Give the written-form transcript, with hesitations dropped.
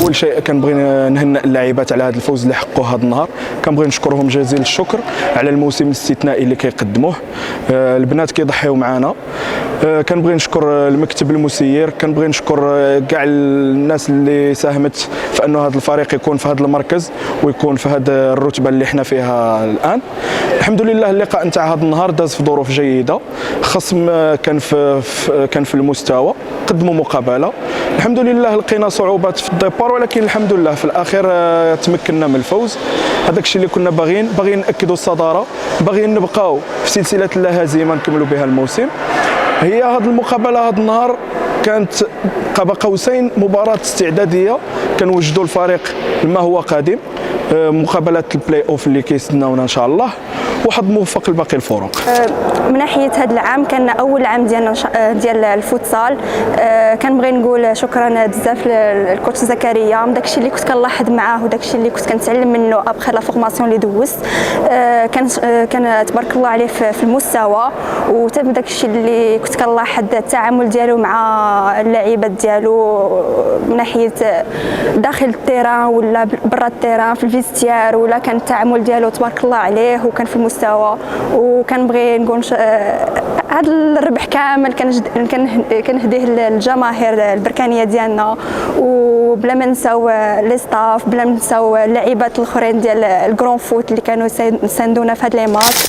اول شيء كنبغي نهنئ اللاعبات على هذا الفوز اللي حققوه هذا النهار. كنبغي نشكرهم جزيل الشكر على الموسم الاستثنائي اللي كيقدموه. البنات كيضحيو معنا. كنبغي نشكر المكتب المسير، كنبغي نشكر كاع الناس اللي ساهمت في انه هذا الفريق يكون في هذا المركز ويكون في هذه الرتبه اللي احنا فيها الان. الحمد لله اللقاء نتاع هذا النهار داز في ظروف جيده، خصم كان في المستوى، قدموا مقابله. الحمد لله لقينا صعوبات في الديبار، ولكن الحمد لله في الاخير تمكنا من الفوز. هذاك الشيء اللي كنا باغيين ناكدوا الصداره، باغيين نبقاو في سلسله لا هزيمه نكملوا بها الموسم. هي هذه المقابله هذا النهار كانت قاب قوسين مباراه استعداديه كنوجدوا الفريق لما هو قادم، مقابلات البلاي اوف اللي كيستناونا ان شاء الله، وحظ موفق لباقي الفرق. من ناحيه هذا العام كان اول عام ديالنا ديال الفوتسال. كنبغي نقول شكرا بزاف للكوتش زكريا من داكشي اللي كنت كنلاحظ معاه وداكشي اللي كنت كنتعلم منه ابخي لا فورماسيون اللي دوزت. كان تبارك الله عليه في المستوى، وحتى داكشي اللي كنت كنلاحظ التعامل ديالو مع اللاعبات ديالو من ناحيه داخل التيران ولا برا التيران في الفيستيار، ولا كان التعامل ديالو تبارك الله عليه وكان في المستوى. وكنبغي نقول هذا الربح كامل كنهديه للجماهير البركانيه ديالنا، وبلا ما نساو لي ستاف، بلا ما نساو اللاعبات الاخرين ديال الكرون فوت اللي كانوا يساندونا في هاد لي ماتش.